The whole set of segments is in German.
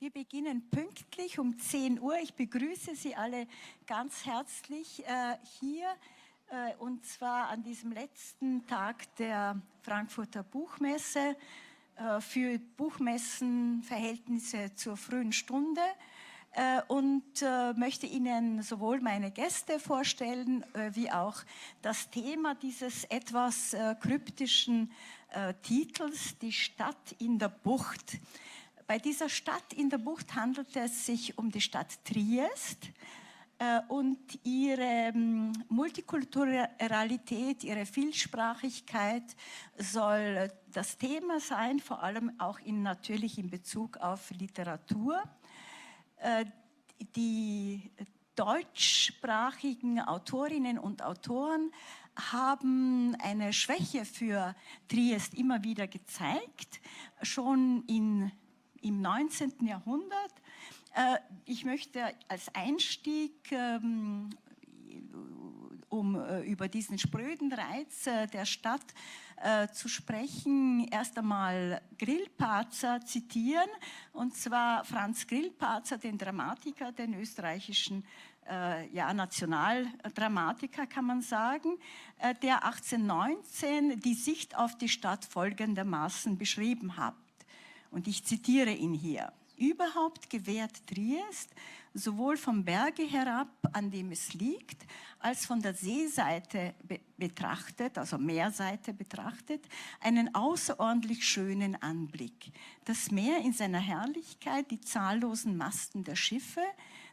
Wir beginnen pünktlich um 10 Uhr. Ich begrüße Sie alle ganz herzlich hier und zwar an diesem letzten Tag der Frankfurter Buchmesse für Buchmessenverhältnisse zur frühen Stunde und möchte Ihnen sowohl meine Gäste vorstellen, wie auch das Thema dieses etwas kryptischen Titels, die Stadt in der Bucht. Bei dieser Stadt in der Bucht handelt es sich um die Stadt Triest und ihre Multikulturalität, ihre Vielsprachigkeit soll das Thema sein, vor allem auch natürlich in Bezug auf Literatur. Die deutschsprachigen Autorinnen und Autoren haben eine Schwäche für Triest immer wieder gezeigt, schon im 19. Jahrhundert. Ich möchte als Einstieg, um über diesen spröden Reiz der Stadt zu sprechen, erst einmal Grillparzer zitieren, und zwar Franz Grillparzer, den Dramatiker, den österreichischen Nationaldramatiker, kann man sagen, der 1819 die Sicht auf die Stadt folgendermaßen beschrieben hat. Und ich zitiere ihn hier. Überhaupt gewährt Triest sowohl vom Berge herab, an dem es liegt, als von der Seeseite betrachtet, also Meerseite betrachtet, einen außerordentlich schönen Anblick. Das Meer in seiner Herrlichkeit, die zahllosen Masten der Schiffe,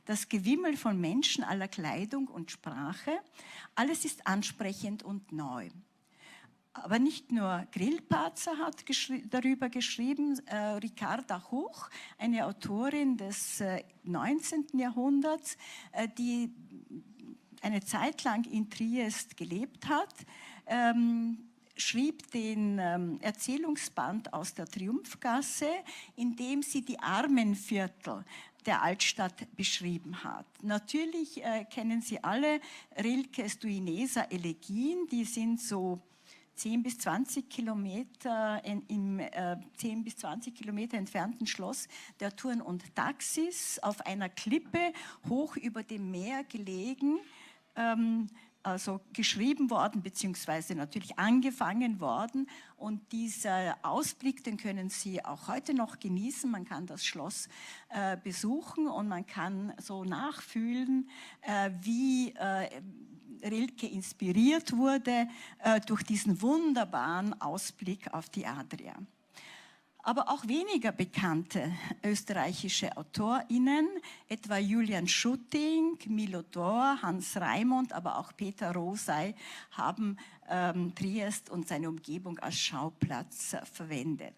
das Gewimmel von Menschen aller Kleidung und Sprache, alles ist ansprechend und neu. Aber nicht nur Grillparzer hat darüber geschrieben, Ricarda Huch, eine Autorin des 19. Jahrhunderts, die eine Zeit lang in Triest gelebt hat, schrieb den Erzählungsband aus der Triumphgasse, in dem sie die Armenviertel der Altstadt beschrieben hat. Natürlich kennen Sie alle Rilkes Duineser Elegien, die sind so 10 bis 20 Kilometer im 10 bis 20 Kilometer entfernten Schloss der Touren und Taxis auf einer Klippe hoch über dem Meer gelegen, also geschrieben worden beziehungsweise natürlich angefangen worden, und dieser Ausblick, den können Sie auch heute noch genießen. Man kann das Schloss besuchen und man kann so nachfühlen, wie Rilke inspiriert wurde durch diesen wunderbaren Ausblick auf die Adria. Aber auch weniger bekannte österreichische AutorInnen, etwa Julian Schutting, Milo Dor, Hans Raimond, aber auch Peter Rosei, haben Triest und seine Umgebung als Schauplatz verwendet.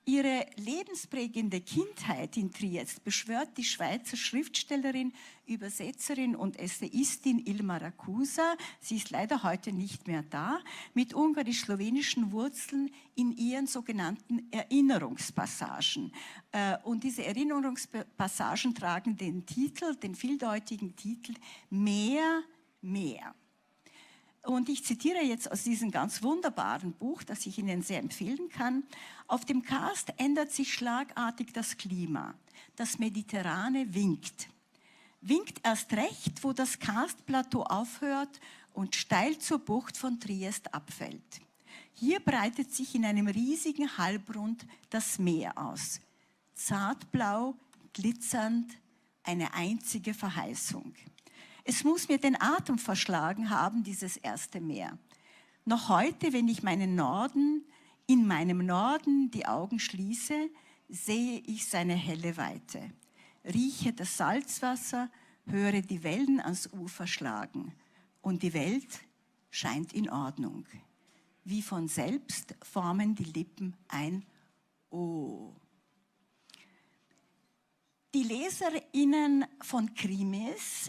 Ihre lebensprägende Kindheit in Triest beschwört die Schweizer Schriftstellerin, Übersetzerin und Essayistin Ilma Rakusa, sie ist leider heute nicht mehr da, mit ungarisch-slowenischen Wurzeln in ihren sogenannten Erinnerungspassagen. Und diese Erinnerungspassagen tragen den Titel, den vieldeutigen Titel Meer, Meer. Und ich zitiere jetzt aus diesem ganz wunderbaren Buch, das ich Ihnen sehr empfehlen kann. Auf dem Karst ändert sich schlagartig das Klima. Das Mediterrane winkt. Winkt erst recht, wo das Karstplateau aufhört und steil zur Bucht von Triest abfällt. Hier breitet sich in einem riesigen Halbrund das Meer aus. Zartblau, glitzernd, eine einzige Verheißung. Es muss mir den Atem verschlagen haben, dieses erste Meer. Noch heute, wenn ich in meinem Norden die Augen schließe, sehe ich seine helle Weite. Rieche das Salzwasser, höre die Wellen ans Ufer schlagen. Und die Welt scheint in Ordnung. Wie von selbst formen die Lippen ein O. Die LeserInnen von Krimis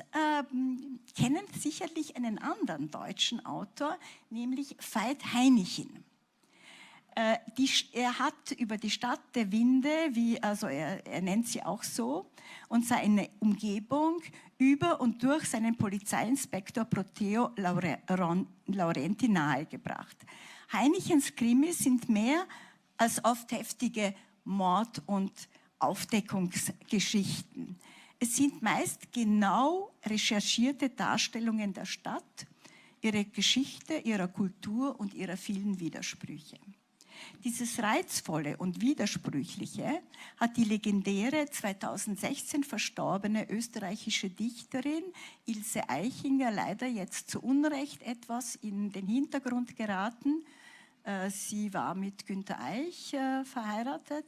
kennen sicherlich einen anderen deutschen Autor, nämlich Veit Heinichen. Er hat über die Stadt der Winde, er nennt sie auch so, und seine Umgebung über und durch seinen Polizeiinspektor Proteo Laurenti nahegebracht. Heinichens Krimis sind mehr als oft heftige Mord- und Aufdeckungsgeschichten. Es sind meist genau recherchierte Darstellungen der Stadt, ihrer Geschichte, ihrer Kultur und ihrer vielen Widersprüche. Dieses Reizvolle und Widersprüchliche hat die legendäre 2016 verstorbene österreichische Dichterin Ilse Aichinger leider jetzt zu Unrecht etwas in den Hintergrund geraten. Sie war mit Günter Eich verheiratet,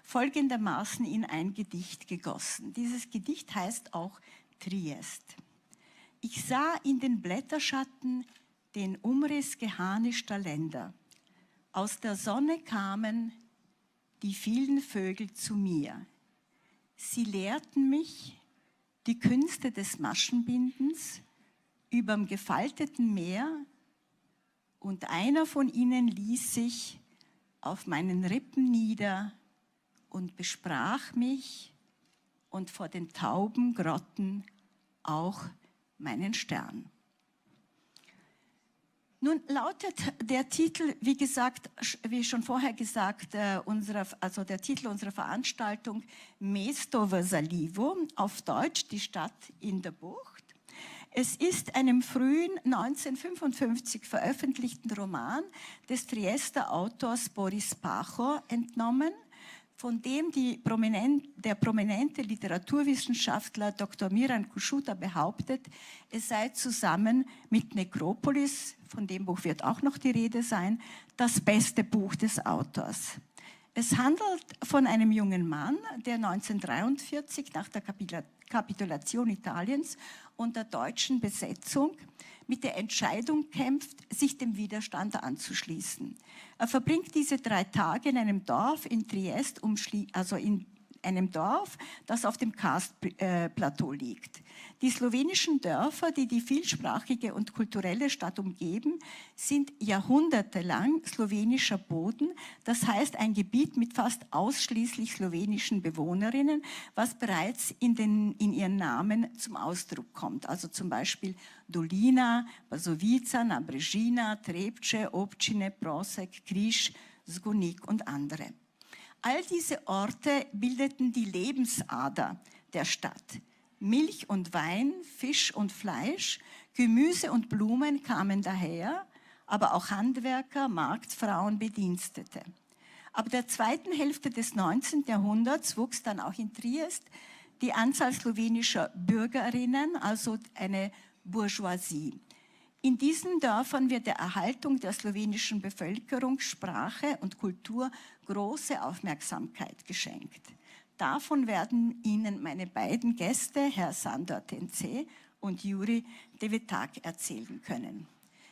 folgendermaßen in ein Gedicht gegossen. Dieses Gedicht heißt auch Triest. Ich sah in den Blätterschatten den Umriss geharnischter Länder. Aus der Sonne kamen die vielen Vögel zu mir. Sie lehrten mich die Künste des Maschenbindens überm gefalteten Meer, und einer von ihnen ließ sich auf meinen Rippen nieder und besprach mich und vor den tauben Grotten auch meinen Stern. Nun lautet der Titel, wie gesagt, wie schon vorher gesagt, der Titel unserer Veranstaltung Mesto v Zalivu, auf Deutsch die Stadt in der Bucht. Es ist einem frühen 1955 veröffentlichten Roman des Triester Autors Boris Pachor entnommen, von dem der prominente Literaturwissenschaftler Dr. Miran Kuschuta behauptet, es sei zusammen mit Nekropolis, von dem Buch wird auch noch die Rede sein, das beste Buch des Autors. Es handelt von einem jungen Mann, der 1943 nach der Kapitulation Italiens und der deutschen Besetzung mit der Entscheidung kämpft, sich dem Widerstand anzuschließen. Er verbringt diese 3 Tage in einem Dorf in Triest, in einem Dorf, das auf dem Karstplateau liegt. Die slowenischen Dörfer, die die vielsprachige und kulturelle Stadt umgeben, sind jahrhundertelang slowenischer Boden, das heißt ein Gebiet mit fast ausschließlich slowenischen Bewohnerinnen, was bereits in ihren Namen zum Ausdruck kommt. Also zum Beispiel Dolina, Bazovica, Nabrežina, Trepče, Občine, Prosek, Križ, Zgonik und andere. All diese Orte bildeten die Lebensader der Stadt. Milch und Wein, Fisch und Fleisch, Gemüse und Blumen kamen daher, aber auch Handwerker, Marktfrauen, Bedienstete. Ab der zweiten Hälfte des 19. Jahrhunderts wuchs dann auch in Triest die Anzahl slowenischer Bürgerinnen, also eine Bourgeoisie. In diesen Dörfern wird der Erhaltung der slowenischen Bevölkerung, Sprache und Kultur große Aufmerksamkeit geschenkt. Davon werden Ihnen meine beiden Gäste, Herr Sandor Tence und Juri Devetak, erzählen können.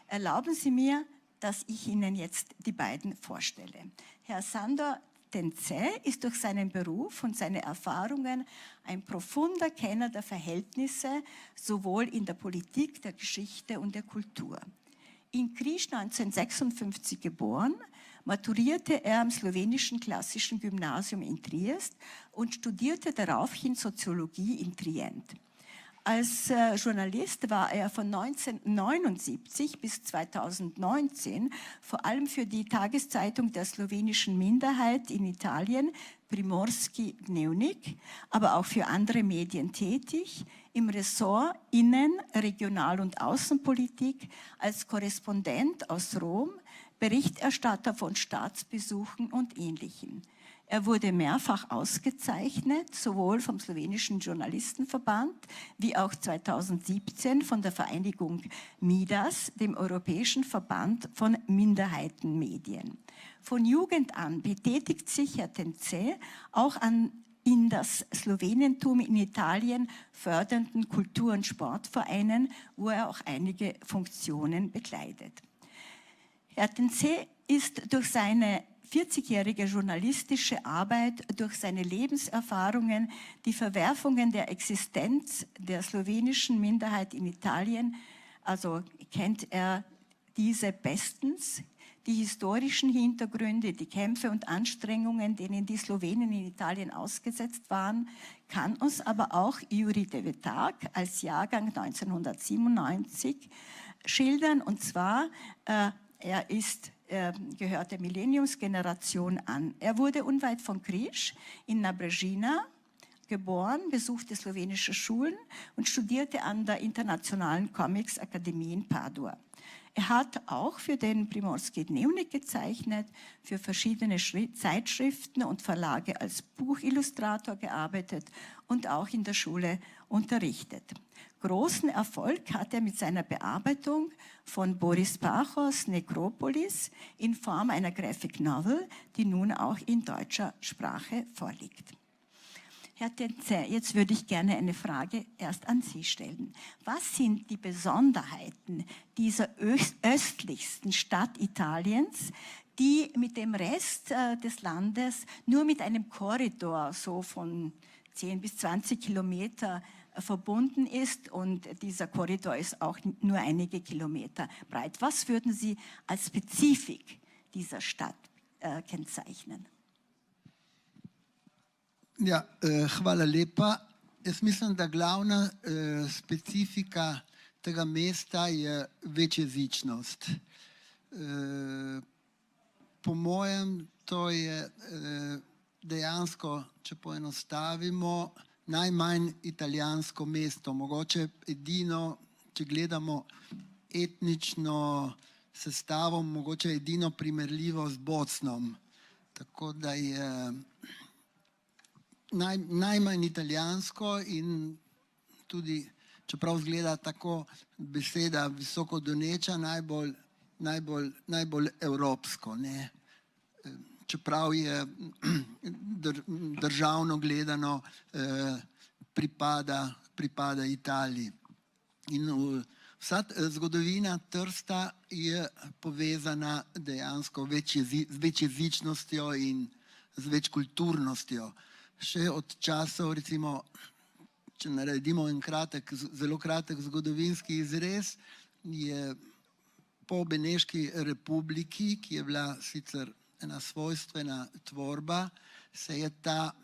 Erlauben Sie mir, dass ich Ihnen jetzt die beiden vorstelle. Herr Sandor Tence ist durch seinen Beruf und seine Erfahrungen ein profunder Kenner der Verhältnisse, sowohl in der Politik, der Geschichte und der Kultur. In Križ 1956 geboren, maturierte er am slowenischen klassischen Gymnasium in Triest und studierte daraufhin Soziologie in Trient. Als Journalist war er von 1979 bis 2019 vor allem für die Tageszeitung der slowenischen Minderheit in Italien, Primorski Dnevnik, aber auch für andere Medien tätig, im Ressort Innen-, Regional- und Außenpolitik, als Korrespondent aus Rom, Berichterstatter von Staatsbesuchen und Ähnlichem. Er wurde mehrfach ausgezeichnet, sowohl vom slowenischen Journalistenverband wie auch 2017 von der Vereinigung MIDAS, dem Europäischen Verband von Minderheitenmedien. Von Jugend an betätigt sich Herr Tence auch in das Slowenentum in Italien fördernden Kultur- und Sportvereinen, wo er auch einige Funktionen bekleidet. Herr Tence ist durch seine 40-jährige journalistische Arbeit, durch seine Lebenserfahrungen, die Verwerfungen der Existenz der slowenischen Minderheit in Italien, also kennt er diese bestens, die historischen Hintergründe, die Kämpfe und Anstrengungen, denen die Slowenen in Italien ausgesetzt waren, kann uns aber auch Juri Devetak als Jahrgang 1997 schildern, und zwar gehört der Millenniumsgeneration an. Er wurde unweit von Križ in Nabrežina geboren, besuchte slowenische Schulen und studierte an der Internationalen Comics Akademie in Padua. Er hat auch für den Primorski Dnevnik gezeichnet, für verschiedene Zeitschriften und Verlage als Buchillustrator gearbeitet und auch in der Schule unterrichtet. Großen Erfolg hat er mit seiner Bearbeitung von Boris Pachos Necropolis in Form einer Graphic Novel, die nun auch in deutscher Sprache vorliegt. Herr Tenze, jetzt würde ich gerne eine Frage erst an Sie stellen. Was sind die Besonderheiten dieser östlichsten Stadt Italiens, die mit dem Rest des Landes nur mit einem Korridor so von 10 bis 20 Kilometer verbunden ist, und dieser Korridor ist auch nur einige Kilometer breit? Was würden Sie als Spezifik dieser Stadt kennzeichnen? Ja, hvala lepa. Jaz mislim, da glavna specifika tega mesta je večjezičnost. Po mojem, to je dejansko, če poenostavimo, najmanj italijansko mesto. Mogoče edino, če gledamo etnično sestavo, mogoče edino primerljivo z Bosnom. Tako da je najmanj italijansko in tudi, čeprav zgleda tako beseda visoko doneča, najbolj evropsko, ne. Čeprav je državno gledano pripada Italiji. In vsa zgodovina Trsta je povezana dejansko z večjezičnostjo in z večkulturnostjo. Še od časov, recimo, če naredimo en zelo kratek zgodovinski izrez, je po Beneški republiki, ki je bila sicer ena svojstvena tvorba, se je ta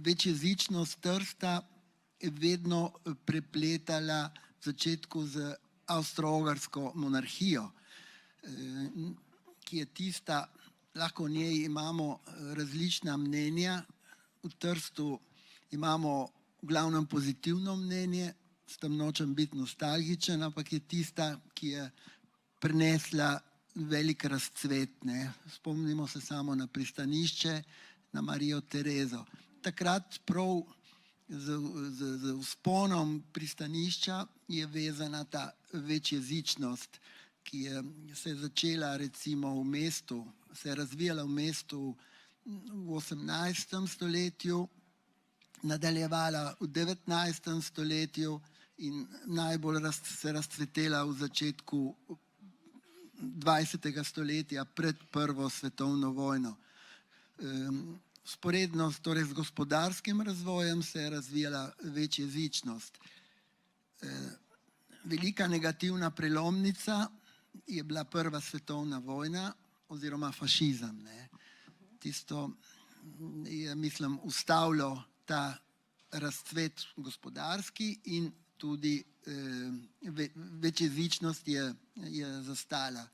večjezičnost Trsta vedno prepletala v začetku z avstro-ogrsko monarhijo, ki je tista. Lahko v njej imamo različna mnenja. V Trstu imamo v glavnem pozitivno mnenje, s tem nočem biti nostalgičen, ampak je tista, ki je prinesla velik razcvet, ne. Spomnimo se samo na pristanišče, na Marijo Terezo. Takrat prav z vzponom pristanišča je vezana ta večjezičnost, ki se je začela recimo v mestu, se je razvijala v mestu v 18. stoletju, nadaljevala v 19. stoletju in najbolj se razcvetela v začetku 20. stoletja pred Prvo svetovno vojno. Vzporedno torej z gospodarskim razvojem se je razvijala večjezičnost. Velika negativna prelomnica je bila Prva svetovna vojna oziroma fašizem, ne. Tisto je, mislim, ustavilo ta razcvet gospodarski in tudi večjezičnost je zastala.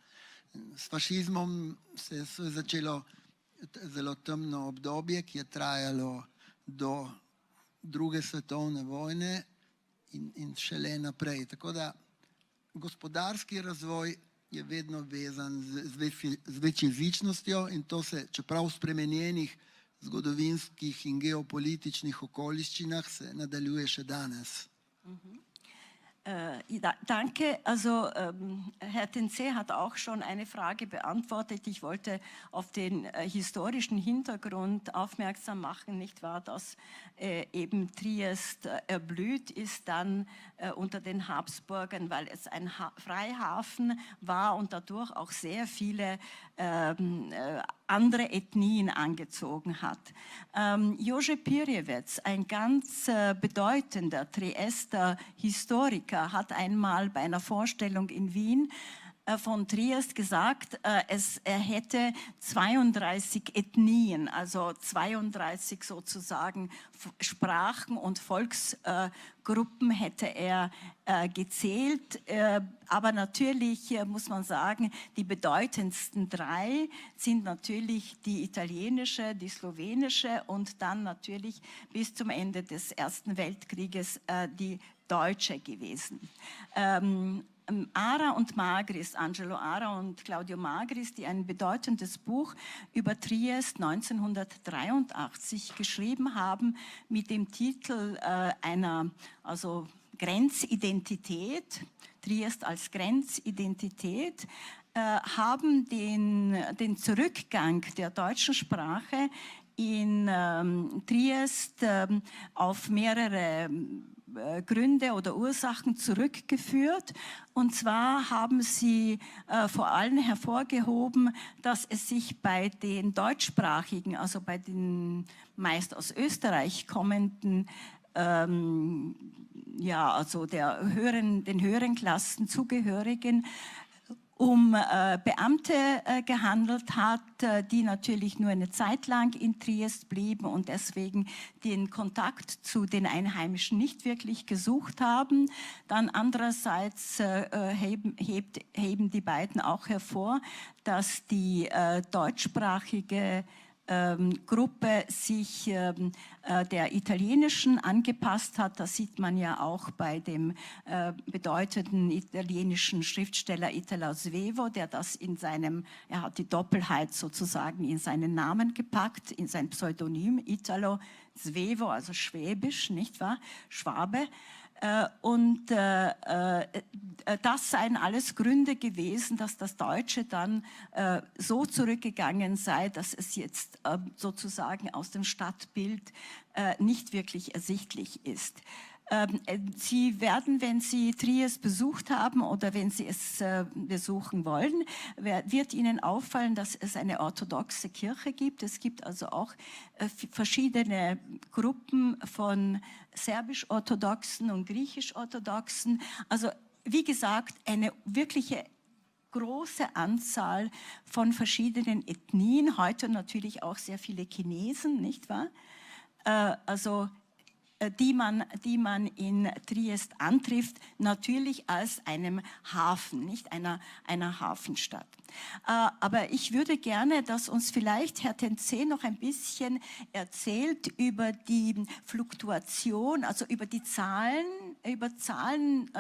S fašizmom se je začelo zelo temno obdobje, ki je trajalo do Druge svetovne vojne in šele naprej. Tako da gospodarski razvoj je vedno vezan z večjezičnostjo in to se, čeprav v spremenjenih zgodovinskih in geopolitičnih okoliščinah, se nadaljuje še danes. Danke. Also Herr Tenze hat auch schon eine Frage beantwortet. Ich wollte auf den historischen Hintergrund aufmerksam machen, nicht wahr, dass eben Triest erblüht ist dann unter den Habsburgern, weil es ein Freihafen war und dadurch auch sehr viele andere Ethnien angezogen hat. Jože Pirjevec, ein ganz bedeutender Triester Historiker, hat einmal bei einer Vorstellung in Wien von Triest gesagt, er hätte 32 Ethnien, also 32 sozusagen Sprachen und Volksgruppen hätte er gezählt. Aber natürlich muss man sagen, die bedeutendsten drei sind natürlich die italienische, die slowenische und dann natürlich bis zum Ende des Ersten Weltkrieges die deutsche gewesen. Ara und Magris, Angelo Ara und Claudio Magris, die ein bedeutendes Buch über Triest 1983 geschrieben haben mit dem Titel einer Grenzidentität, Triest als Grenzidentität, haben den Zurückgang der deutschen Sprache in Triest auf mehrere Gründe oder Ursachen zurückgeführt. Und zwar haben sie vor allem hervorgehoben, dass es sich bei den deutschsprachigen, also bei den meist aus Österreich kommenden, den höheren Klassen zugehörigen, um Beamte gehandelt hat, die natürlich nur eine Zeit lang in Triest blieben und deswegen den Kontakt zu den Einheimischen nicht wirklich gesucht haben. Dann andererseits heben die beiden auch hervor, dass die deutschsprachige Gruppe sich der italienischen angepasst hat. Das sieht man ja auch bei dem bedeutenden italienischen Schriftsteller Italo Svevo, der das er hat die Doppelheit sozusagen in seinen Namen gepackt, in sein Pseudonym Italo Svevo, also schwäbisch, nicht wahr? Schwabe. Und das seien alles Gründe gewesen, dass das Deutsche dann so zurückgegangen sei, dass es jetzt sozusagen aus dem Stadtbild nicht wirklich ersichtlich ist. Sie werden, wenn Sie Triest besucht haben oder wenn Sie es besuchen wollen, wird Ihnen auffallen, dass es eine orthodoxe Kirche gibt. Es gibt also auch verschiedene Gruppen von serbisch-orthodoxen und griechisch-orthodoxen. Also wie gesagt, eine wirkliche große Anzahl von verschiedenen Ethnien, heute natürlich auch sehr viele Chinesen, nicht wahr? Die man in Triest antrifft, natürlich als einem Hafen, nicht einer Hafenstadt. Aber ich würde gerne, dass uns vielleicht Herr Tenze noch ein bisschen erzählt über die Fluktuation, also über die Zahlen. Über Zahlen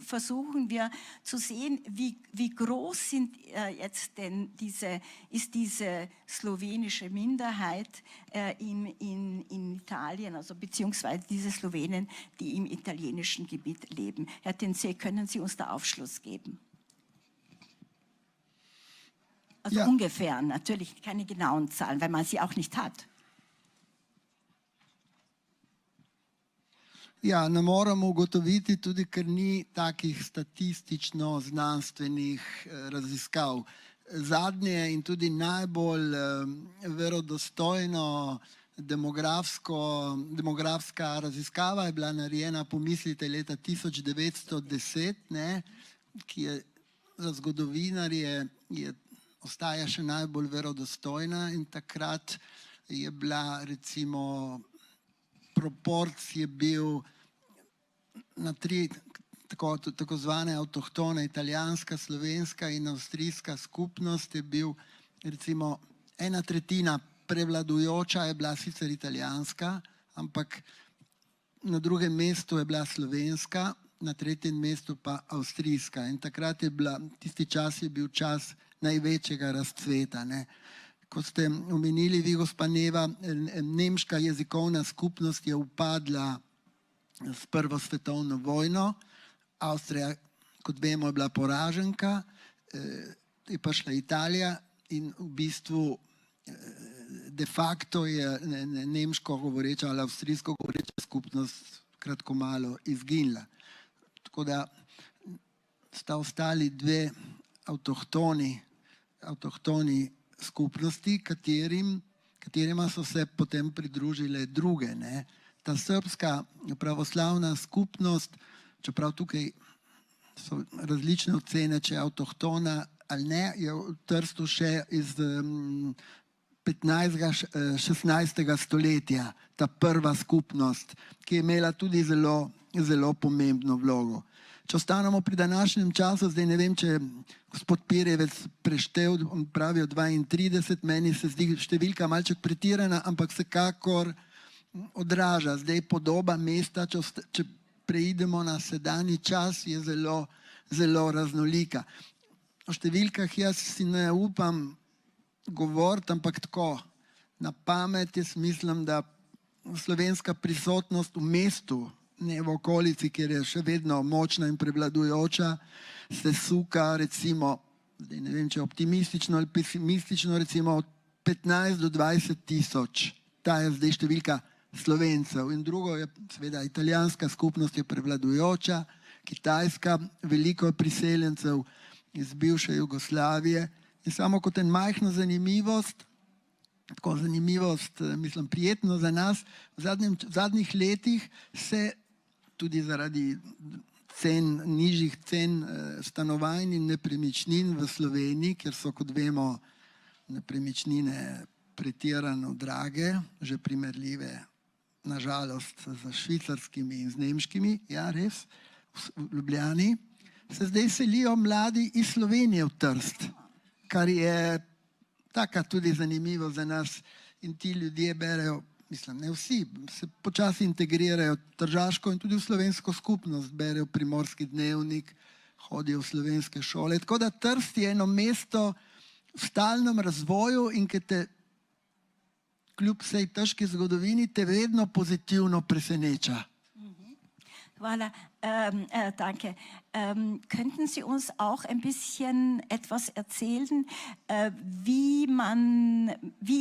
versuchen wir zu sehen, wie groß sind jetzt denn ist diese slowenische Minderheit in Italien, also beziehungsweise diese Slowenen, die im italienischen Gebiet leben. Herr Tenze, können Sie uns da Aufschluss geben? Also ja. Ungefähr, natürlich keine genauen Zahlen, weil man sie auch nicht hat. Ja, ne moramo ugotoviti tudi, ker ni takih statistično-znanstvenih raziskav. Zadnje in tudi najbolj verodostojno demografska raziskava je bila narejena, pomislite, leta 1910, ne, ki je za zgodovinarje ostaja še najbolj verodostojna in takrat je bila recimo proporc je bil na tri tako zvane avtohtone, italijanska, slovenska in avstrijska skupnost je bil recimo 1/3 prevladujoča je bila sicer italijanska, ampak na drugem mestu je bila slovenska, na tretjem mestu pa avstrijska. In takrat je bila, tisti čas je bil čas največjega razcveta. Ne. Kot ste omenili vi, gospa Neva, nemška jezikovna skupnost je upadla s Prvo svetovno vojno. Avstrija, kot vemo, je bila poraženka, je prišla Italija in v bistvu de facto je nemško govoreča ali avstrijsko govoreča skupnost kratko malo izginila. Tako da sta ostali dve avtohtoni skupnosti, katerima so se potem pridružile druge. Ne. Ta srbska pravoslavna skupnost, čeprav tukaj so različne ocene, če je avtohtona ali ne, je v Trstu še iz 15. 16. stoletja ta prva skupnost, ki je imela tudi zelo, zelo pomembno vlogo. Če ostanemo pri današnjem času, zdaj ne vem, če je gospod Pirjevec preštel, on pravi 32, meni se zdi številka malček pretirana, ampak vsekakor odraža. Zdaj podoba mesta, če preidemo na sedanji čas, je zelo, zelo raznolika. O številkah jaz si ne upam govoriti, ampak tako na pamet jaz mislim, da slovenska prisotnost v mestu, ne v okolici, kjer je še vedno močna in prevladujoča, se suka recimo, zdaj ne vem, če optimistično ali pesimistično, recimo od 15 do 20 tisoč. Ta je zdaj številka Slovencev. In drugo je seveda italijanska skupnost je prevladujoča, kitajska, veliko je priseljencev iz bivše Jugoslavije. In samo kot en majhno zanimivost, tako zanimivost, mislim, prijetno za nas, v zadnjih letih se tudi zaradi nižjih cen stanovanj in nepremičnin v Sloveniji, ker so, kot vemo, nepremičnine pretirano drage, že primerljive, nažalost, z švicarskimi in z nemškimi, ja, res, v Ljubljani, se zdaj selijo mladi iz Slovenije v Trst, kar je taka tudi zanimivo za nas in ti ljudje berejo, mislim, ne vsi, se počasi integrirajo tržaško in tudi v slovensko skupnost, berejo Primorski dnevnik, hodijo v slovenske šole. Tako da Trst je eno mesto v stalnem razvoju in ki te kljub vsej težki zgodovini te vedno pozitivno preseneča. Voilà, danke. Könnten Sie uns auch ein bisschen etwas erzählen, wie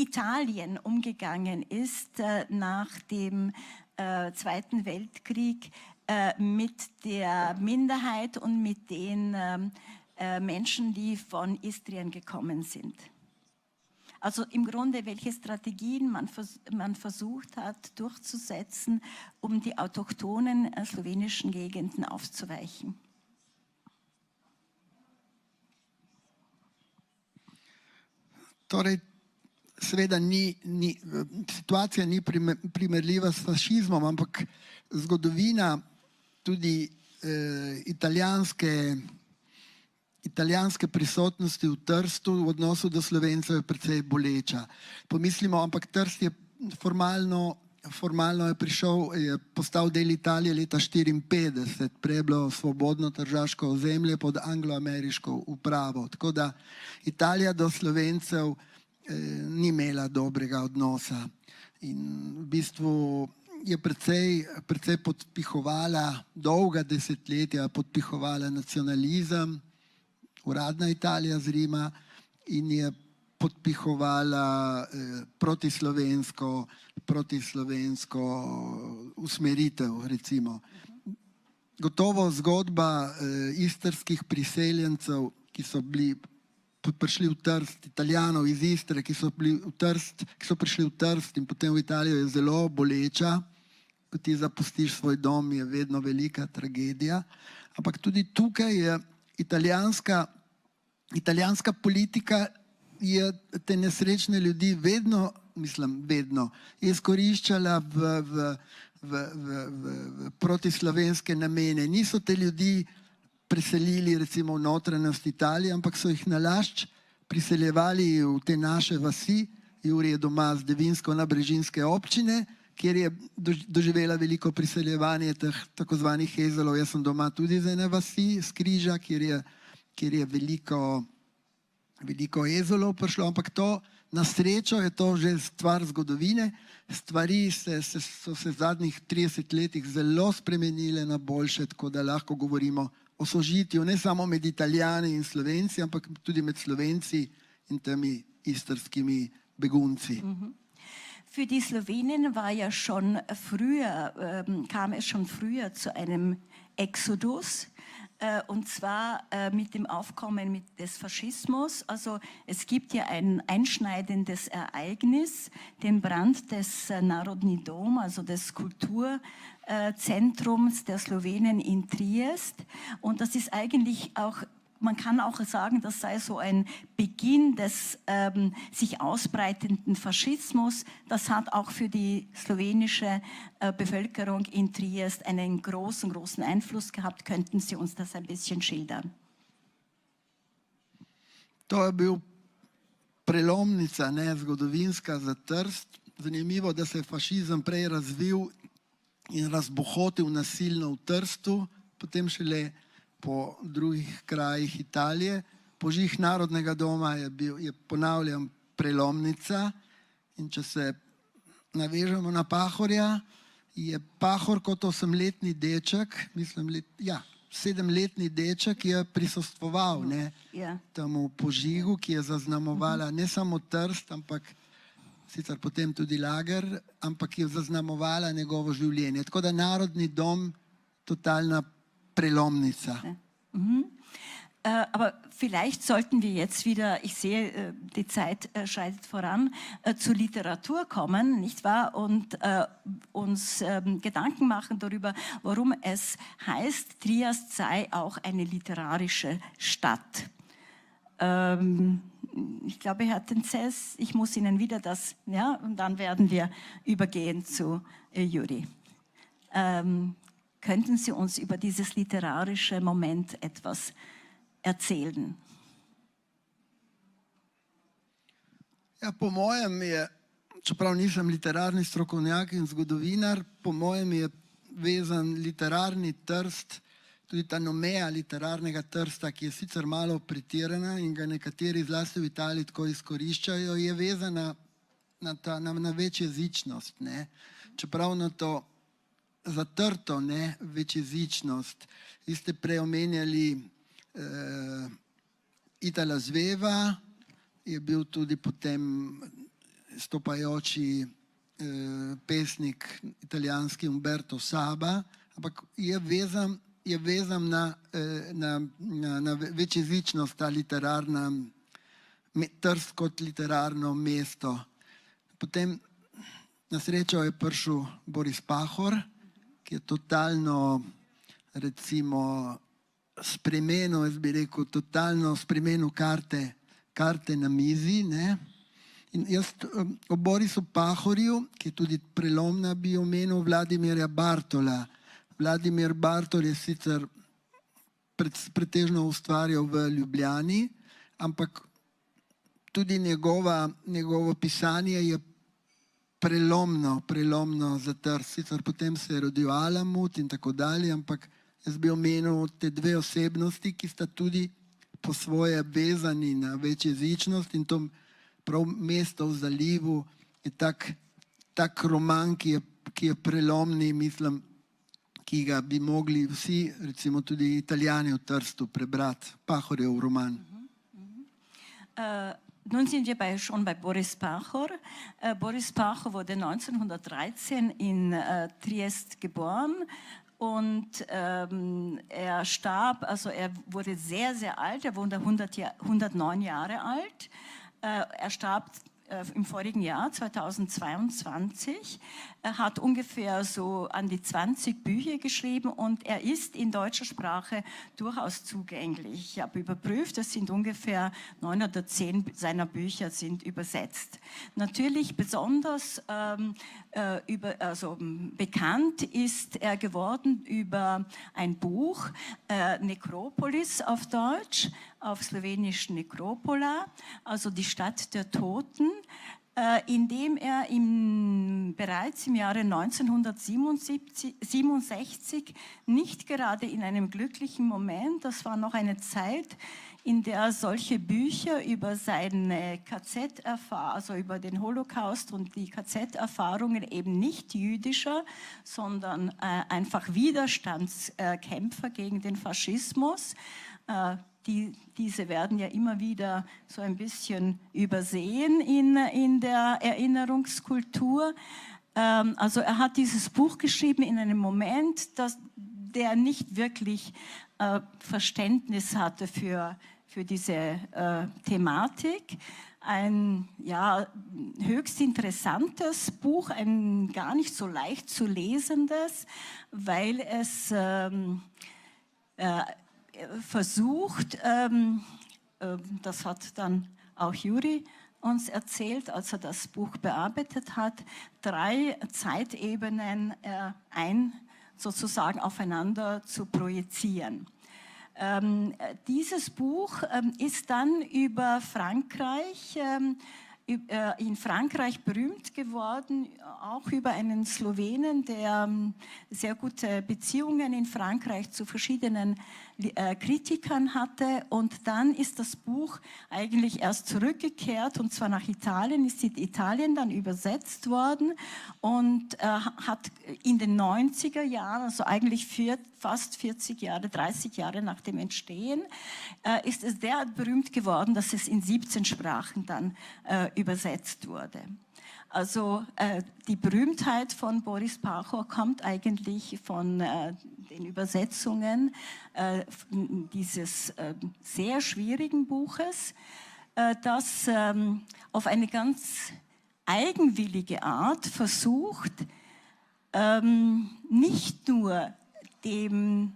Italien umgegangen ist nach dem Zweiten Weltkrieg mit der Minderheit und mit den Menschen, die von Istrien gekommen sind? Also im Grunde, welche Strategien man versucht hat durchzusetzen, um die autochthonen slowenischen Gegenden aufzuweichen. Torej, seveda situacija ni primerljiva s fašizmom, ampak zgodovina tudi italijanske prisotnosti v Trstu v odnosu do Slovencev je precej boleča. Pomislimo, ampak Trst je formalno je postal del Italije leta 1954, prej je bilo svobodno tržaško ozemlje pod anglo-ameriško upravo. Tako da Italija do Slovencev ni imela dobrega odnosa in v bistvu je precej podpihovala, dolga desetletja podpihovala nacionalizem, uradna Italija z Rima in je podpihovala protislovensko usmeritev, recimo. Gotovo zgodba istrskih priseljencev, ki so prišli v Trst, Italijanov iz Istre, ki so prišli v Trst in potem v Italijo, je zelo boleča. Ko ti zapustiš svoj dom, je vedno velika tragedija. Ampak tudi tukaj je italijanska politika je te nesrečne ljudi vedno izkoriščala v protislovenske namene. Niso te ljudi preselili recimo v notranjost Italije, ampak so jih nalašč priseljevali v te naše vasi. Jurij je doma z Devinsko-Nabrežinske občine, kjer je doživela veliko priseljevanje teh tako zvanih Hezelov. Jaz sem doma tudi z ene vasi, z Križa, kjer je veliko Hezelov prišlo, ampak to, na srečo je to že stvar zgodovine. Stvari so se v zadnjih 30 letih zelo spremenile na boljše, tako da lahko govorimo o sožitju ne samo med Italijani in Slovenci, ampak tudi med Slovenci in temi istrskimi begunci. Für die Slowenen war ja kam es schon früher zu einem Exodus. Und zwar mit dem Aufkommen des Faschismus. Also es gibt ja ein einschneidendes Ereignis, den Brand des Narodni Dom, also des Kulturzentrums der Slowenen in Triest. Und das ist eigentlich auch, man kann auch sagen, das sei so ein Beginn des sich ausbreitenden Faschismus. Das hat auch für die slowenische Bevölkerung in Triest einen großen, großen Einfluss gehabt. Könnten Sie uns das ein bisschen schildern? To je bil prelomnica, ne, zgodovinska za Trst. Zanimivo, da se je fašizem prej razvil in razbohotil nasilno v Trstu, potem šele po drugih krajih Italije. Požig Narodnega doma je ponavljam, prelomnica. In če se navežemo na Pahorja, je Pahor kot 8-letni deček, mislim, 7-letni deček je prisostvoval temu požigu, ki je zaznamovala ne samo Trst, ampak sicer potem tudi lager, ampak je zaznamovala njegovo življenje. Tako da Narodni dom, totalna Prelomnica. Aber vielleicht sollten wir jetzt wieder, ich sehe, die Zeit schreitet voran, zur Literatur kommen, nicht wahr? Und uns Gedanken machen darüber, warum es heißt, Triest sei auch eine literarische Stadt. Ich glaube, Herr Tenzes, ich muss Ihnen wieder das, ja, und dann werden wir übergehen zu Juri. Könnten Sie uns über dieses literarische Moment etwas erzählen? Ja, po mojem je, čeprav nisem literarni strokovnjak in zgodovinar, po mojem je vezan literarni Trst, tudi ta nomeja literarnega Trsta, ki je sicer malo pretirana in ga nekateri zlasti v Italiji tako izkoriščajo, je vezana na večjezičnost. Čeprav na to zatrto večjezičnost. Vi ste prej omenjali Itala Zveva, je bil tudi potem stopajoči pesnik italijanski Umberto Saba, ampak je vezan na večjezičnost, ta literarna, Trst kot literarno mesto. Potem na srečo je prišel Boris Pahor, ki je totalno, recimo, spremenil, jaz bi rekel, totalno spremenil karte na mizi. In jaz o Borisu Pahorju, ki je tudi prelomna, bi omenil Vladimirja Bartola. Vladimir Bartol je sicer pretežno ustvarjal v Ljubljani, ampak tudi njegovo pisanje je prelomno za Trst. Sicer potem se je rodil Alamut in tako dalje, ampak jaz bi omenil te dve osebnosti, ki sta tudi po svoje vezani na večjezičnost, in to prav Mesto v zalivu je tak roman, ki je prelomni, mislim, ki ga bi mogli vsi, recimo tudi Italijani v Trstu, prebrati, Pahorjev roman. Nun sind wir schon bei Boris Pachor. Boris Pachor wurde 1913 in Triest geboren und er starb, also er wurde sehr, sehr alt, er wurde 109 Jahre alt. Er starb im vorigen Jahr, 2022. Er hat ungefähr so an die 20 Bücher geschrieben und er ist in deutscher Sprache durchaus zugänglich. Ich habe überprüft, es sind ungefähr 9 oder 10 seiner Bücher sind übersetzt. Natürlich besonders bekannt ist er geworden über ein Buch, Nekropolis auf Deutsch, auf Slowenisch Nekropola, also die Stadt der Toten, in dem er bereits im Jahre 1967 nicht gerade in einem glücklichen Moment, das war noch eine Zeit, in der solche Bücher über seine KZ-Erfahrung, also über den Holocaust und die KZ-Erfahrungen eben nicht jüdischer, sondern einfach Widerstandskämpfer gegen den Faschismus. Diese werden ja immer wieder so ein bisschen übersehen in der Erinnerungskultur. Also er hat dieses Buch geschrieben in einem Moment, der nicht wirklich Verständnis hatte für diese Thematik. Ein höchst interessantes Buch, ein gar nicht so leicht zu lesendes, weil es versucht, das hat dann auch Juri uns erzählt, als er das Buch bearbeitet hat, 3 Zeitebenen sozusagen aufeinander zu projizieren. Dieses Buch ist dann über Frankreich, in Frankreich berühmt geworden, auch über einen Slowenen, der sehr gute Beziehungen in Frankreich zu verschiedenen Kritikern hatte. Und dann ist das Buch eigentlich erst zurückgekehrt, und zwar nach Italien, ist in Italien dann übersetzt worden und hat in den 90er Jahren, also eigentlich fast 40 Jahre, 30 Jahre nach dem Entstehen, ist es derart berühmt geworden, dass es in 17 Sprachen dann übersetzt wurde. Also die Berühmtheit von Boris Pachor kommt eigentlich von den Übersetzungen dieses sehr schwierigen Buches, das auf eine ganz eigenwillige Art versucht, nicht nur den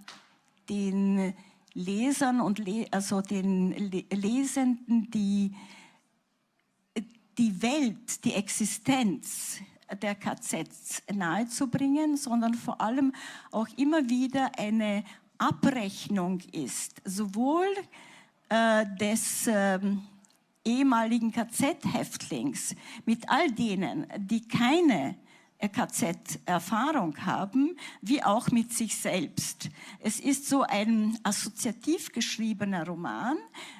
Lesern und also den Lesenden die Welt, die Existenz der KZs nahezubringen, sondern vor allem auch immer wieder eine Abrechnung ist, sowohl des ehemaligen KZ-Häftlings mit all denen, die keine KZ-Erfahrung haben, wie auch mit sich selbst. Es ist so ein assoziativ geschriebener Roman,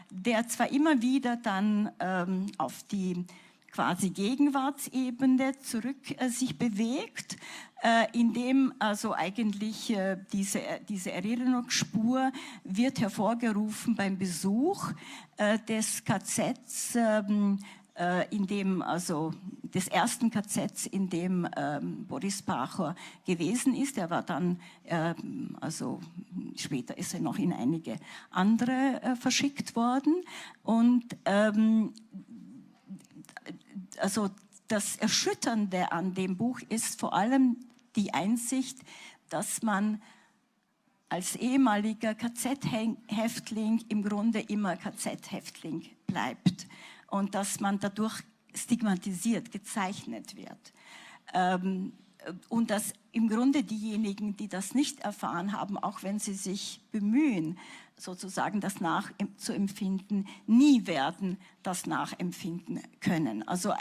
der zwar immer wieder dann auf die quasi Gegenwartsebene zurück sich bewegt, indem also eigentlich diese Erinnerungsspur wird hervorgerufen beim Besuch des KZs, in dem, also des ersten KZs, in dem Boris Pachor gewesen ist. Er war dann, also später ist er noch in einige andere verschickt worden. Und also das Erschütternde an dem Buch ist vor allem die Einsicht, dass man als ehemaliger KZ-Häftling im Grunde immer KZ-Häftling bleibt und dass man dadurch stigmatisiert, gezeichnet wird. Und dass im Grunde diejenigen, die das nicht erfahren haben, auch wenn sie sich bemühen, sozusagen das nachzuempfinden, nie werden das nachempfinden können. Also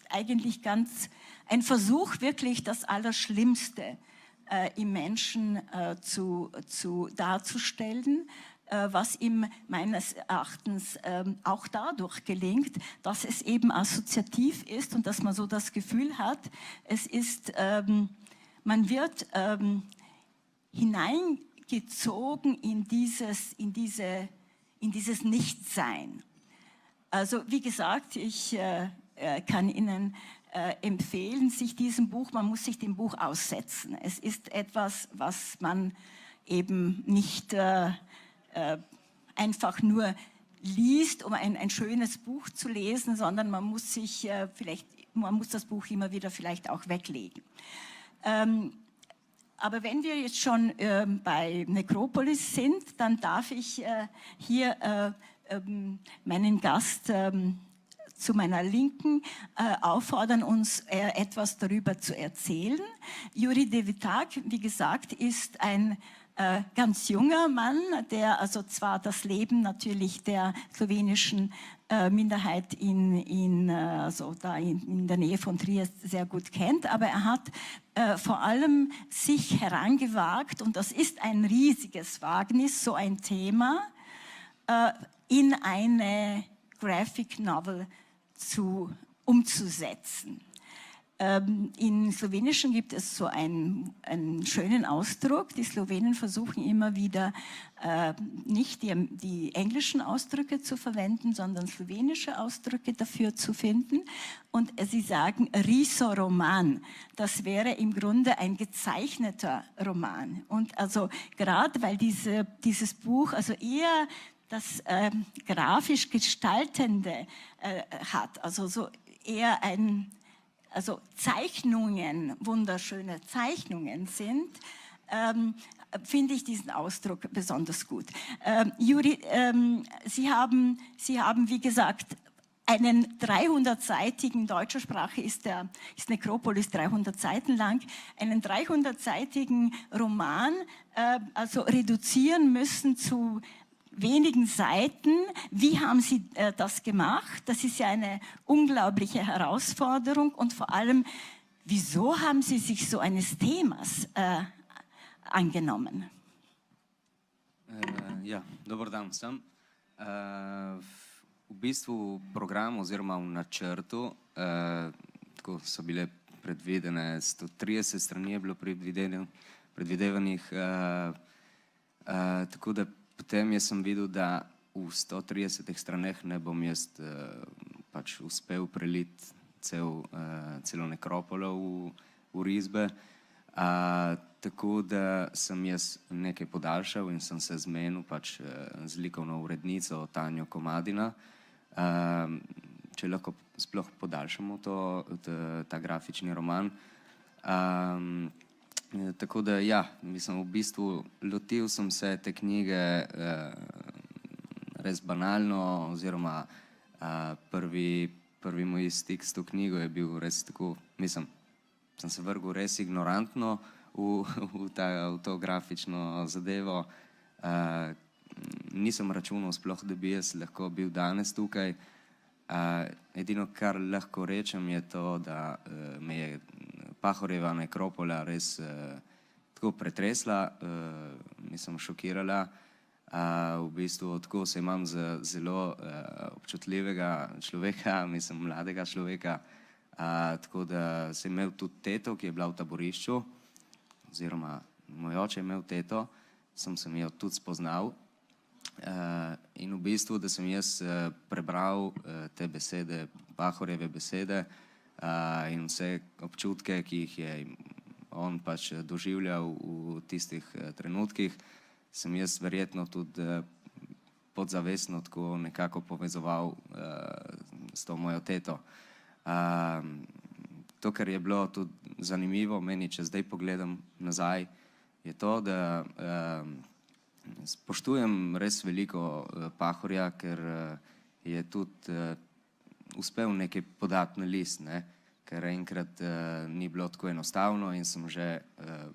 eigentlich ganz ein Versuch, wirklich das Allerschlimmste im Menschen darzustellen, was ihm meines Erachtens auch dadurch gelingt, dass es eben assoziativ ist und dass man so das Gefühl hat, es ist, man wird hineingezogen in dieses Nichtsein. Also wie gesagt, ich kann Ihnen empfehlen, sich diesem Buch, man muss sich dem Buch aussetzen. Es ist etwas, was man eben nicht einfach nur liest, um ein schönes Buch zu lesen, sondern man muss sich man muss das Buch immer wieder vielleicht auch weglegen. Aber wenn wir jetzt schon bei Necropolis sind, dann darf ich hier meinen Gast zu meiner Linken auffordern, uns etwas darüber zu erzählen. Juri Devitak, wie gesagt, ist ein ganz junger Mann, der also zwar das Leben natürlich der slowenischen Minderheit also da in der Nähe von Triest sehr gut kennt, aber er hat vor allem sich herangewagt, und das ist ein riesiges Wagnis, so ein Thema in eine Graphic Novel umzusetzen. In Slowenischen gibt es so einen schönen Ausdruck. Die Slowenen versuchen immer wieder nicht die englischen Ausdrücke zu verwenden, sondern slowenische Ausdrücke dafür zu finden. Und sie sagen Risoroman. Das wäre im Grunde ein gezeichneter Roman. Und also gerade weil dieses Buch also eher das grafisch Gestaltende hat, also so eher also Zeichnungen, wunderschöne Zeichnungen sind, finde ich diesen Ausdruck besonders gut. Juri, Sie haben, wie gesagt, einen 300-seitigen, deutscher Sprache ist Nekropolis 300 Seiten lang, einen 300-seitigen Roman also reduzieren müssen zu wenigen Seiten. Wie haben Sie das gemacht? Das ist ja eine unglaubliche Herausforderung und vor allem, wieso haben Sie sich so eines Themas angenommen? Ja, dober dan vsem. V bistvu program oziroma v načrtu, tako so bile predvidene, 130 strani je bilo predvidevanih, tako da potem jaz sem videl, da v 130 straneh ne bom jaz pač uspel preliti celo Nekropolo v risbe. Tako da sem jaz nekaj podaljšal in sem se zmenil pač z likovno urednico Tanjo Komadina, če lahko sploh podaljšamo ta grafični roman. Tako da ja, mislim, v bistvu lotil sem se te knjige res banalno, oziroma prvi moj stik s to knjigo je bil res tako, mislim, sem se vrgel res ignorantno v to grafično zadevo. Nisem računal sploh, da bi jaz lahko bil danes tukaj. Edino, kar lahko rečem, je to, da me je Pahorjeva Nekropola res tako pretresla, mislim, šokirala. V bistvu tako se imam za zelo občutljivega človeka, mislim, mladega človeka. Tako da sem imel tudi teto, ki je bila v taborišču, oziroma moj oče je imel teto, sem jo tudi spoznal. In v bistvu, da sem jaz prebral te besede, Pahorjeve besede in vse občutke, ki jih je on pač doživljal v tistih trenutkih, sem jaz verjetno tudi podzavestno tako nekako povezoval s to mojo teto. To, kar je bilo tudi zanimivo meni, če zdaj pogledam nazaj, je to, da spoštujem res veliko Pahorja, ker je tudi uspel nekaj podati na list, ker enkrat ni bilo tako enostavno in sem že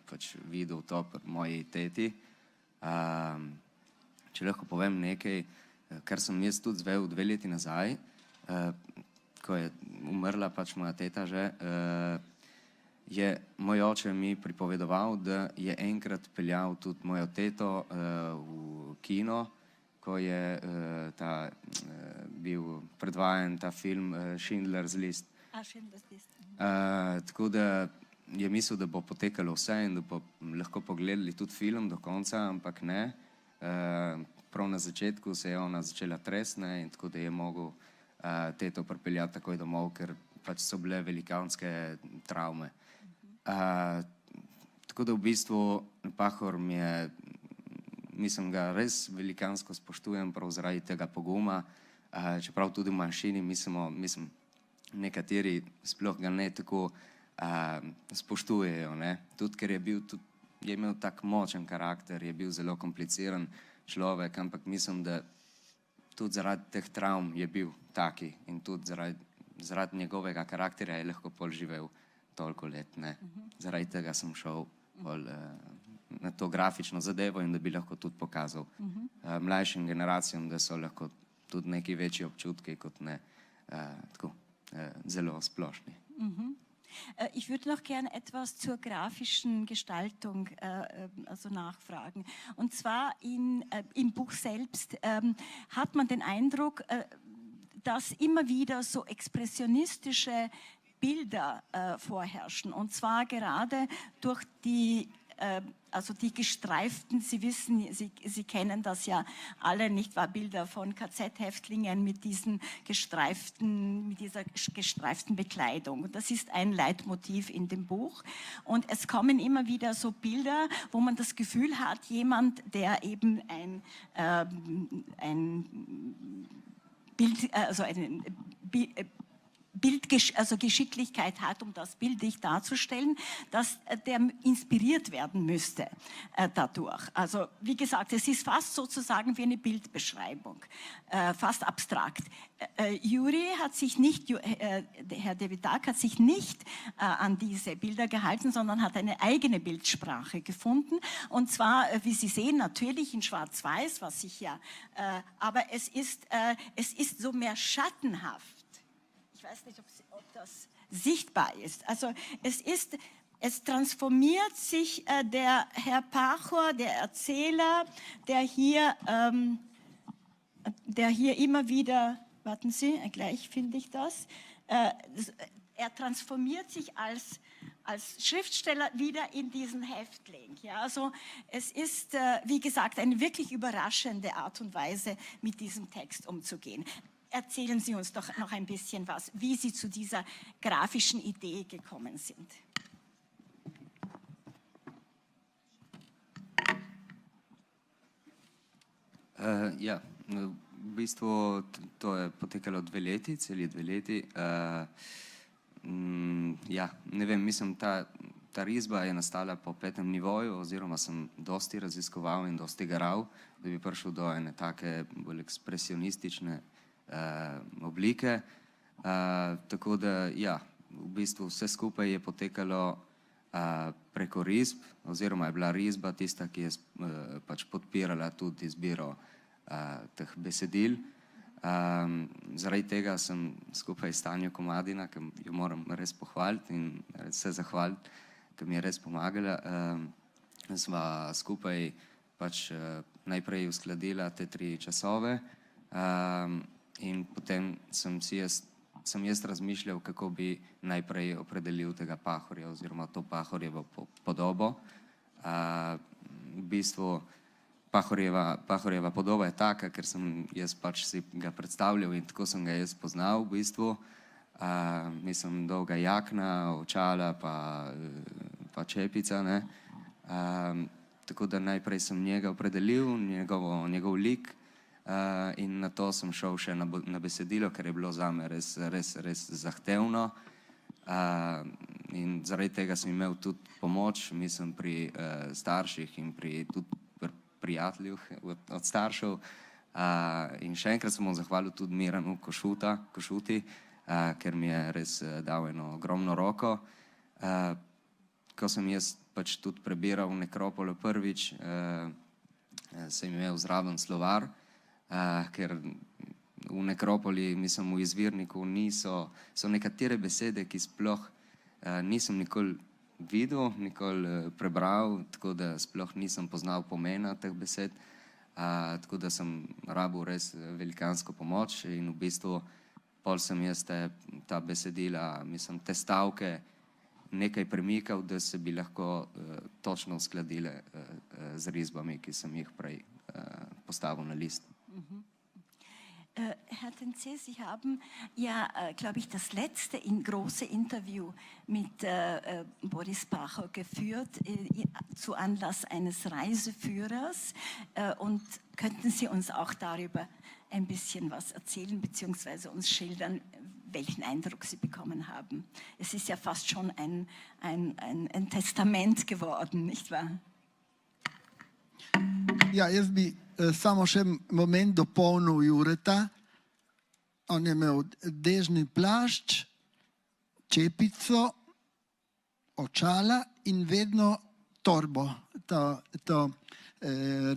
pač videl to pri moji teti. Če lahko povem nekaj, kar sem jaz tudi zvedel 2 leti nazaj, ko je umrla pač moja teta že, je moj oče mi pripovedoval, da je enkrat peljal tudi mojo teto v kino, ko je bil predvajan ta film Schindler's List. Tako da je mislil, da bo potekalo vse in da bo lahko pogledali tudi film do konca, ampak ne. Prav na začetku se je ona začela tresti in tako da je mogel teto pripeljati takoj domov, ker pač so bile velikanske travme. Tako da v bistvu Pahor mi je, mislim, ga res velikansko spoštujem prav zaradi tega poguma, čeprav tudi v manjšini mislim, nekateri sploh ga ne tako spoštujejo, tudi ker je imel tak močen karakter, je bil zelo kompliciran človek, ampak mislim, da tudi zaradi teh travm je bil taki in tudi zaradi njegovega karakterja je lahko pol živel toliko let. Zaradi tega sem šel pol na to grafično zadevo in da bi lahko tudi pokazal mlajšim generacijam, da so lahko tudi neki večji občutki kot ne tako zelo splošni. Ich würde noch gerne etwas zur grafischen Gestaltung also nachfragen. Und zwar im Buch selbst hat man den Eindruck, dass immer wieder so expressionistische Bilder vorherrschen. Und zwar gerade durch die gestreiften, Sie wissen, Sie kennen das ja alle, nicht wahr, Bilder von KZ-Häftlingen mit dieser gestreiften Bekleidung. Und das ist ein Leitmotiv in dem Buch. Und es kommen immer wieder so Bilder, wo man das Gefühl hat, jemand, der eben Geschicklichkeit hat, um das bildlich darzustellen, dass der inspiriert werden müsste dadurch. Also wie gesagt, es ist fast sozusagen wie eine Bildbeschreibung, fast abstrakt. Herr David Dark hat sich nicht an diese Bilder gehalten, sondern hat eine eigene Bildsprache gefunden. Und zwar, wie Sie sehen, natürlich in Schwarz-Weiß, aber es ist so mehr schattenhaft. Ich weiß nicht, ob das sichtbar ist. Also es transformiert sich der Herr Pachor, der Erzähler, der hier immer wieder, warten Sie, gleich finde ich das, er transformiert sich als Schriftsteller wieder in diesen Häftling. Ja, also es ist, wie gesagt, eine wirklich überraschende Art und Weise, mit diesem Text umzugehen. Erzählen Sie uns doch noch ein bisschen was, wie Sie zu dieser grafischen Idee gekommen sind. Ja, v bistvu to je potekalo 2 leti, celi 2 leti. Ja, ne vem, mislim, ta risba je nastala po 5. nivoju, oziroma sem dosti raziskoval in dosti garal, da bi prišel do ene take bolj ekspresionistične oblike. Tako da, ja, v bistvu vse skupaj je potekalo preko risb, oziroma je bila risba tista, ki je pač podpirala tudi izbiro teh besedil. Zaradi tega sem skupaj s Tanjo Komadina, ki jo moram res pohvaliti in se zahvaliti, ki mi je res pomagala, sva skupaj pač najprej uskladila te 3 časove in potem sem jaz razmišljal, kako bi najprej opredelil tega Pahorja oziroma to Pahorjevo podobo. V bistvu Pahorjeva podoba je taka, ker sem jaz pač si ga predstavljal in tako sem ga jaz poznal v bistvu. Mislim, dolga jakna, očala pa čepica, ne. Tako da najprej sem njega opredelil, njegov lik, in na to sem šel še na besedilo, ker je bilo zame res zahtevno. In zaradi tega sem imel tudi pomoč, mislim, pri starših in pri prijateljih od staršev. In še enkrat sem zahvalil tudi Miranu Košuti, ker mi je res dal eno ogromno roko. Ko sem jaz pač tudi prebiral Nekropolo prvič, sem imel zraven slovar, ker v Nekropoli, mislim, v izvirniku so nekatere besede, ki sploh nisem nikoli videl, nikoli prebral, tako da sploh nisem poznal pomena teh besed, tako da sem rabil res velikansko pomoč in v bistvu pol sem jaz ta besedila, mislim, te stavke nekaj premikal, da se bi lahko točno uskladile z risbami, ki sem jih prej postavil na list. Herr Tenze, Sie haben ja, glaube ich, das letzte große Interview mit Boris Pachor geführt, zu Anlass eines Reiseführers. Und könnten Sie uns auch darüber ein bisschen was erzählen, beziehungsweise uns schildern, welchen Eindruck Sie bekommen haben? Es ist ja fast schon ein Testament geworden, nicht wahr? Ja, jaz bi samo še moment dopolnil Jureta. On je imel dežni plašč, čepico, očala in vedno torbo.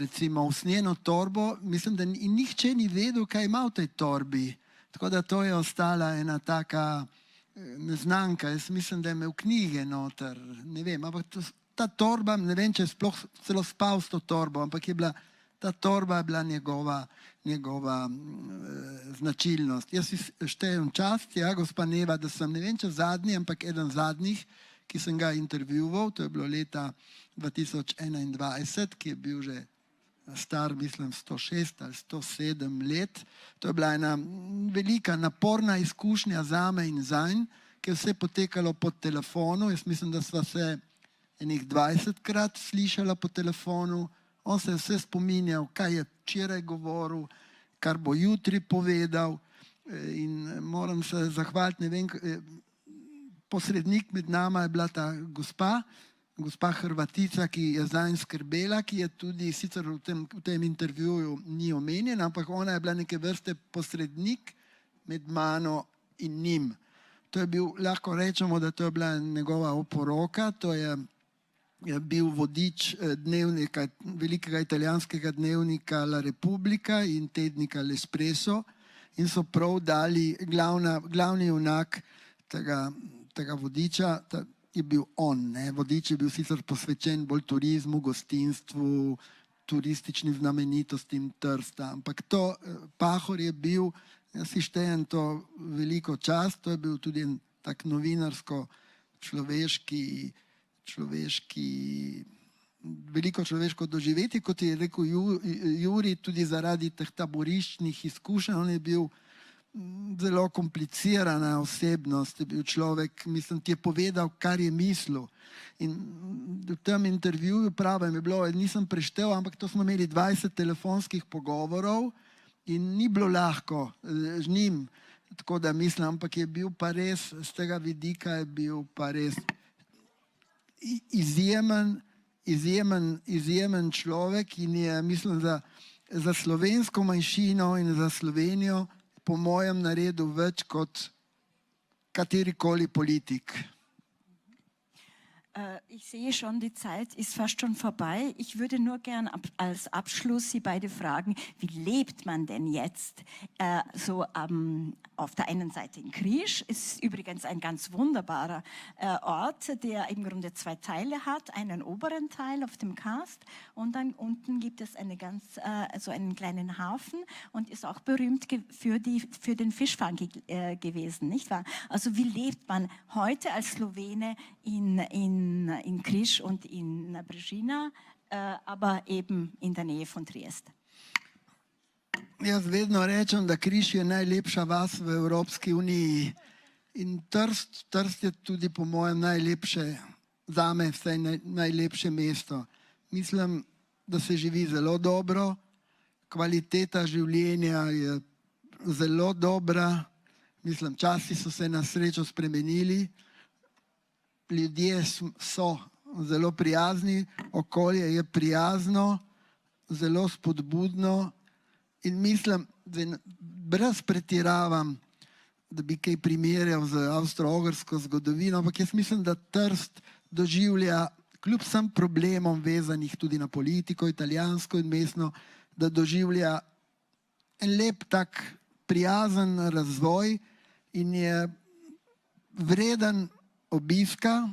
Recimo usnjeno torbo. Mislim, da nihče ni vedel, kaj ima v tej torbi. Tako da to je ostala ena taka neznanka. Jaz mislim, da je imel knjige noter. Ne vem, ampak ta torba, ne vem, če je sploh celo spal s to torbo, ampak je bila ta torba je bila njegova značilnost. Jaz si štejem čast, ja, gospa Neva, da sem, ne vem če zadnji, ampak eden zadnjih, ki sem ga intervjuval, to je bilo leta 2021, ki je bil že star, mislim, 106 ali 107 let. To je bila ena velika, naporna izkušnja zame in zanj, ki je vse potekalo po telefonu. Jaz mislim, da sva se enih 20krat slišala po telefonu. On se je vse spominjal, kaj je včeraj govoril, kar bo jutri povedal. In moram se zahvaliti, ne vem, posrednik med nama je bila ta gospa Hrvatica, ki je zanj skrbela, ki je tudi sicer v tem intervjuju ni omenjena, ampak ona je bila neke vrste posrednik med mano in njim. To je bil, lahko rečemo, da to je bila njegova oporoka, to je bil vodič dnevnika, velikega italijanskega dnevnika La Repubblica in tednika L'Espresso in so prav dali glavni junak tega vodiča, je bil on. Vodič je bil sicer posvečen bolj turizmu, gostinstvu, turističnim znamenitostim Trsta, ampak to Pahor je bil, jaz si štejem to veliko čast, to je bil tudi en tak novinarsko-človeški, veliko človeško doživeti, kot je rekel Juri, tudi zaradi teh taboriščnih izkušenj. On je bil zelo komplicirana osebnost, je bil človek, mislim, ti je povedal, kar je mislil. In v tem intervjuju, pravim, je bilo, nisem preštel, ampak to smo imeli 20 telefonskih pogovorov in ni bilo lahko z njim, tako da mislim, ampak je bil pa res, z tega vidika je bil pa res izjemen človek in je, mislim, za slovensko manjšino in za Slovenijo po mojem naredil več kot katerikoli politik. Ich sehe schon, die Zeit ist fast schon vorbei. Ich würde nur gern als Abschluss Sie beide fragen, wie lebt man denn jetzt auf der einen Seite in Križ, ist übrigens ein ganz wunderbarer Ort, der im Grunde zwei Teile hat, einen oberen Teil auf dem Karst und dann unten gibt es einen kleinen Hafen und ist auch berühmt für den Fischfang gewesen, nicht wahr? Also wie lebt man heute als Slowene in Križ und in Brežina, aber eben in der Nähe von Triest. Jaz vedno rečem, da Križ je najlepša vas v Evropski uniji in Trst je tudi po mojem najlepše, zame vsaj najlepše mesto. Mislim, da se živi zelo dobro, kvaliteta življenja je zelo dobra, mislim, časi so se na srečo spremenili, ljudje so zelo prijazni, okolje je prijazno, zelo spodbudno in mislim, da brez pretiravam, da bi kaj primerjal z avstro-ogrsko zgodovino, ampak jaz mislim, da Trst doživlja, kljub vsem problemom vezanih tudi na politiko, italijansko in mestno, da doživlja en lep tak prijazen razvoj in je vreden obiska,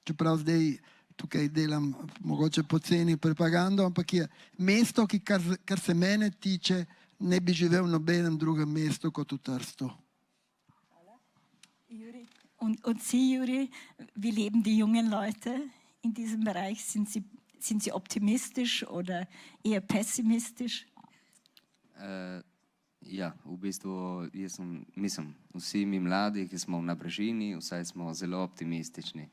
čeprav zdaj tukaj delam mogoče poceni propagando, ampak je mesto, ki kar se mene tiče, ne bi živel v nobenem drugem mestu kot v Trstu. Und Sie, Juri, wie leben die jungen Leute in diesem Bereich? Sind Sie optimistisch oder eher pessimistisch? Ja, v bistvu mislim, vsi mi mladi, ki smo na Brežini, vsaj smo zelo optimistični.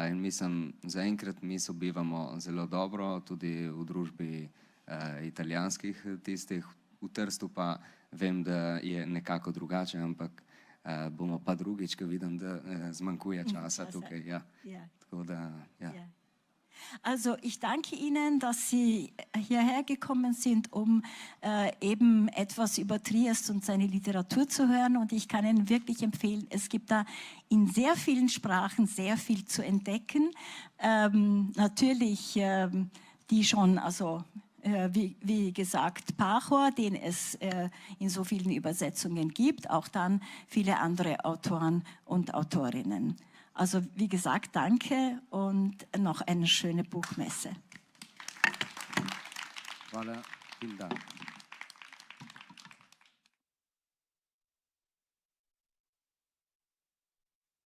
In mislim, zaenkrat mi sobivamo zelo dobro, tudi v družbi italijanskih tistih. V Trstu pa vem, da je nekako drugače, ampak bomo pa drugič, ko vidim, da zmanjkuje časa tukaj. Ja. Tako da, ja. Also ich danke Ihnen, dass Sie hierher gekommen sind, um eben etwas über Triest und seine Literatur zu hören. Und ich kann Ihnen wirklich empfehlen, es gibt da in sehr vielen Sprachen sehr viel zu entdecken. Natürlich die schon, also wie gesagt, Pachor, den es in so vielen Übersetzungen gibt, auch dann viele andere Autoren und Autorinnen. Also wie gesagt, danke und noch eine schöne Buchmesse. Voilà. Vielen Dank.